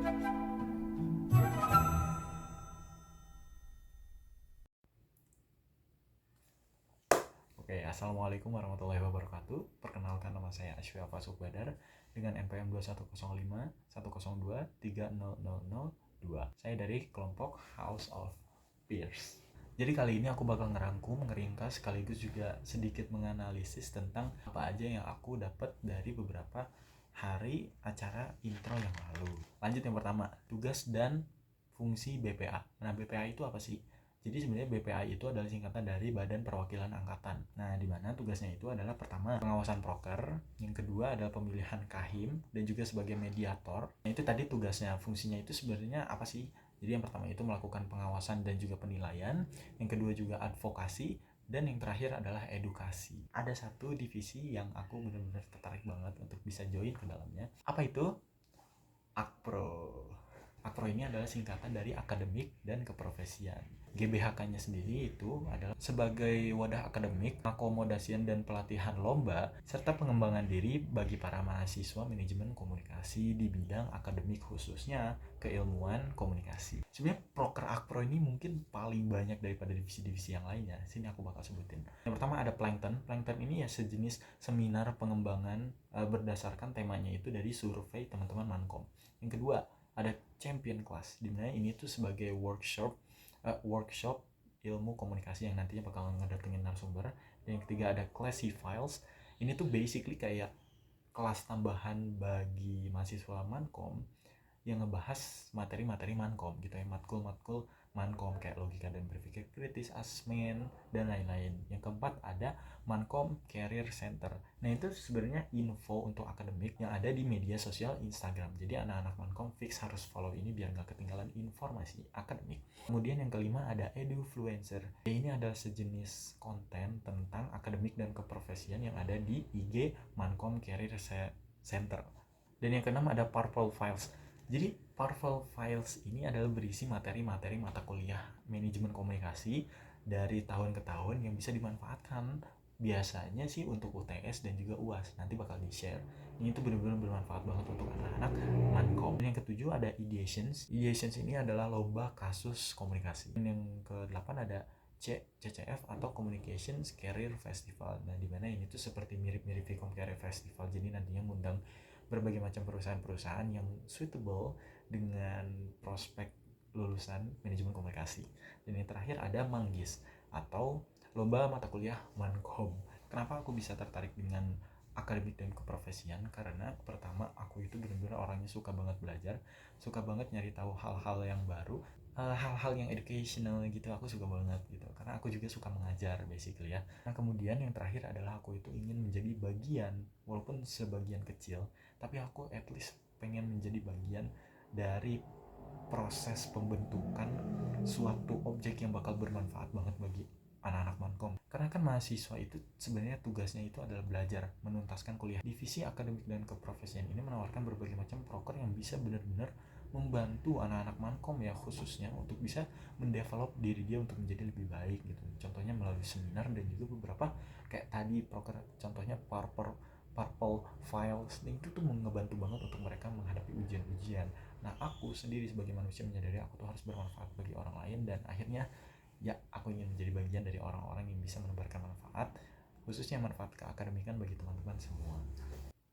Oke, assalamualaikum warahmatullahi wabarakatuh. Perkenalkan, nama saya Ashwia Fasuk Badar dengan NPM 2105 102 Saya dari kelompok House of Peers. Jadi kali ini aku bakal ngerangkum, ngeringkas, sekaligus juga sedikit menganalisis tentang apa aja yang aku dapat dari beberapa hari acara intro yang lalu. Lanjut, yang pertama, tugas dan fungsi BPA. Nah, BPA itu apa sih? Jadi sebenarnya BPA itu adalah singkatan dari Badan Perwakilan Angkatan. Nah, di mana tugasnya itu adalah pertama pengawasan proker, yang kedua adalah pemilihan kahim, dan juga sebagai mediator. Nah, itu tadi tugasnya, fungsinya itu sebenarnya apa sih? Jadi yang pertama itu melakukan pengawasan dan juga penilaian, yang kedua juga advokasi, dan yang terakhir adalah edukasi. Ada satu divisi yang aku benar-benar tertarik banget untuk bisa join ke dalamnya. Apa itu? Akpro. Akpro ini adalah singkatan dari akademik dan keprofesian. GBHK-nya sendiri itu adalah sebagai wadah akademik, akomodasian dan pelatihan lomba, serta pengembangan diri bagi para mahasiswa manajemen komunikasi di bidang akademik, khususnya keilmuan komunikasi. Sebenarnya proker Akpro ini mungkin paling banyak daripada divisi-divisi yang lainnya. Sini aku bakal sebutin. Yang pertama ada Plankton. Plankton ini ya sejenis seminar pengembangan berdasarkan temanya itu dari survei teman-teman Mankom. Yang kedua ada Champion Class, dimana ini tuh sebagai workshop ilmu komunikasi yang nantinya bakal ngedatengin narasumber. Dan yang ketiga ada Classy Files, ini tuh basically kayak kelas tambahan bagi mahasiswa Mankom yang ngebahas materi-materi Mankom gitu ya, matkul-matkul Mankom kayak logika dan berpikir kritis, asmen, dan lain-lain. Yang keempat ada Mankom Career Center. Nah, itu sebenarnya info untuk akademik yang ada di media sosial Instagram. Jadi anak-anak Mankom fix harus follow ini biar nggak ketinggalan informasi akademik. Kemudian yang kelima ada Edufluencer. Ini adalah sejenis konten tentang akademik dan keprofesian yang ada di IG Mankom Career Center. Dan yang keenam ada Purple Files. Jadi Purple Files ini adalah berisi materi-materi mata kuliah manajemen komunikasi dari tahun ke tahun yang bisa dimanfaatkan. Biasanya sih untuk UTS dan juga UAS, nanti bakal di-share. Ini tuh benar-benar bermanfaat banget untuk anak-anak Mankom. Yang ketujuh ada Ideations. Ideations ini adalah lomba kasus komunikasi. Dan yang ke-8 ada CCF atau Communications Career Festival. Nah, dimana ini tuh seperti mirip-mirip Vcom Career Festival. Jadi nantinya ngundang berbagai macam perusahaan-perusahaan yang suitable dengan prospek lulusan manajemen komunikasi. Dan yang terakhir ada Manggis atau lomba mata kuliah Mankom. Kenapa aku bisa tertarik dengan akademik dan keprofesian? Karena pertama, aku itu benar-benar orangnya suka banget belajar, suka banget nyari tahu hal-hal yang baru, hal-hal yang educational gitu, aku suka banget gitu, karena aku juga suka mengajar basically ya. Nah, kemudian yang terakhir adalah aku itu ingin menjadi bagian, walaupun sebagian kecil, tapi aku at least pengen menjadi bagian dari proses pembentukan suatu objek yang bakal bermanfaat banget bagi anak-anak Mankom. Karena kan mahasiswa itu sebenarnya tugasnya itu adalah belajar, menuntaskan kuliah. Divisi akademik dan keprofesian ini menawarkan berbagai macam proker yang bisa benar-benar membantu anak-anak Mankom ya, khususnya untuk bisa mendevelop diri dia untuk menjadi lebih baik gitu. Contohnya melalui seminar dan juga beberapa kayak tadi proker, contohnya Purple Files, itu tuh ngebantu banget untuk mereka menghadapi ujian-ujian. Nah, aku sendiri sebagai manusia menyadari aku tuh harus bermanfaat bagi orang lain, dan akhirnya ya aku ingin menjadi bagian dari orang-orang yang bisa menebarkan manfaat, khususnya manfaat keakademikan bagi teman-teman semua.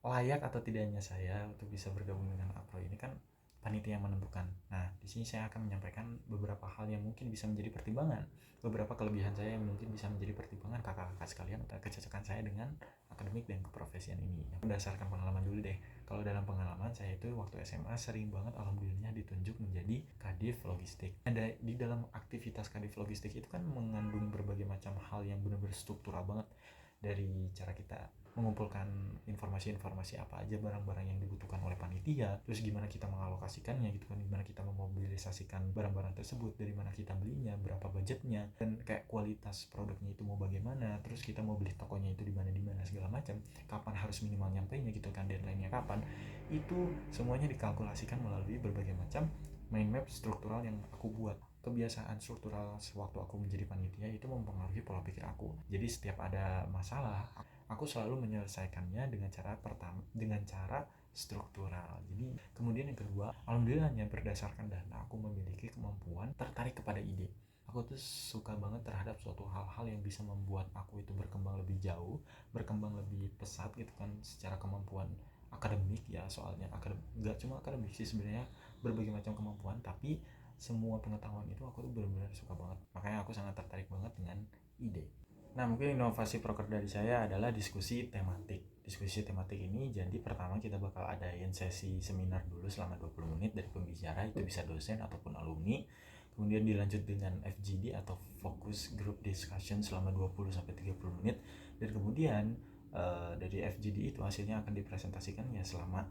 Layak atau tidaknya saya untuk bisa bergabung dengan APRO ini kan panitia yang menentukan. Nah, di sini saya akan menyampaikan beberapa hal yang mungkin bisa menjadi pertimbangan, beberapa kelebihan saya yang mungkin bisa menjadi pertimbangan kakak-kakak sekalian untuk kecocokan saya dengan akademik dan keprofesian ini. Berdasarkan pengalaman dulu deh. Kalau dalam pengalaman saya itu waktu SMA sering banget alhamdulillah ditunjuk menjadi kadif logistik. Ada di dalam aktivitas kadif logistik itu kan mengandung berbagai macam hal yang benar-benar struktural banget, dari cara kita mengumpulkan informasi-informasi apa aja barang-barang yang dibutuhkan oleh panitia, terus gimana kita mengalokasikannya gitu kan, gimana kita memobilisasikan barang-barang tersebut, dari mana kita belinya, berapa budgetnya, dan kayak kualitas produknya itu mau bagaimana, terus kita mau beli tokonya itu di mana segala macam, kapan harus minimal nyampainya gitu kan, deadline-nya kapan. Itu semuanya dikalkulasikan melalui berbagai macam mind map struktural yang aku buat. Kebiasaan struktural sewaktu aku menjadi panitia itu mempengaruhi pola pikir aku. Jadi setiap ada masalah, aku selalu menyelesaikannya dengan cara struktural. Jadi kemudian yang kedua, alhamdulillahnya berdasarkan data aku memiliki kemampuan tertarik kepada ide. Aku tuh suka banget terhadap suatu hal-hal yang bisa membuat aku itu berkembang lebih jauh, berkembang lebih pesat gitu kan, secara kemampuan akademik ya. Soalnya nggak cuma akademik sih sebenarnya, berbagai macam kemampuan, tapi semua pengetahuan itu aku tuh benar-benar suka banget. Makanya aku sangat tertarik banget dengan ide. Nah, mungkin inovasi proker dari saya adalah diskusi tematik. Diskusi tematik ini jadi pertama kita bakal adain sesi seminar dulu selama 20 menit dari pembicara, itu bisa dosen ataupun alumni. Kemudian dilanjut dengan FGD atau Focus Group Discussion selama 20 sampai 30 menit, dan kemudian dari FGD itu hasilnya akan dipresentasikan ya selama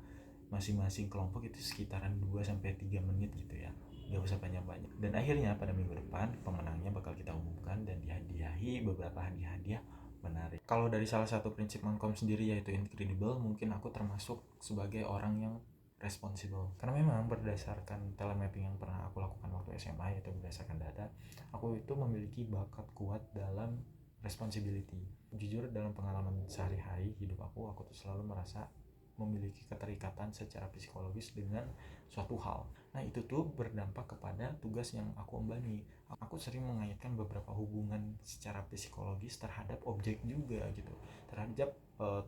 masing-masing kelompok itu sekitaran 2 sampai 3 menit gitu ya. Gak usah banyak-banyak. Dan akhirnya pada minggu depan pemenangnya bakal kita umumkan dan dihadiahi beberapa hadiah-hadiah menarik. Kalau dari salah satu prinsip Mankom sendiri yaitu incredible, mungkin aku termasuk sebagai orang yang responsible. Karena memang berdasarkan telemapping yang pernah aku lakukan waktu SMA, yaitu berdasarkan data, aku itu memiliki bakat kuat dalam responsibility. Jujur dalam pengalaman sehari-hari hidup aku tuh selalu merasa memiliki keterikatan secara psikologis dengan suatu hal. Nah, itu tuh berdampak kepada tugas yang aku embangi. Aku sering mengaitkan beberapa hubungan secara psikologis terhadap objek juga gitu, terhadap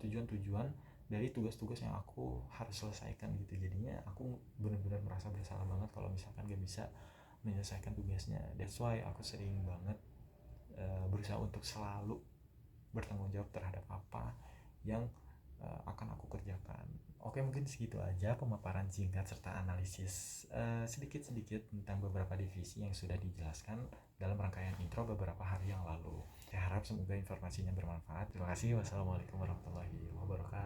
tujuan-tujuan dari tugas-tugas yang aku harus selesaikan gitu. Jadinya aku benar-benar merasa bersalah banget kalau misalkan gak bisa menyelesaikan tugasnya. That's why aku sering banget berusaha untuk selalu bertanggung jawab terhadap apa yang akan aku kerjakan. Oke, mungkin segitu aja pemaparan singkat serta analisis sedikit-sedikit tentang beberapa divisi yang sudah dijelaskan dalam rangkaian intro beberapa hari yang lalu. Saya harap semoga informasinya bermanfaat. Terima kasih. Wassalamualaikum warahmatullahi wabarakatuh.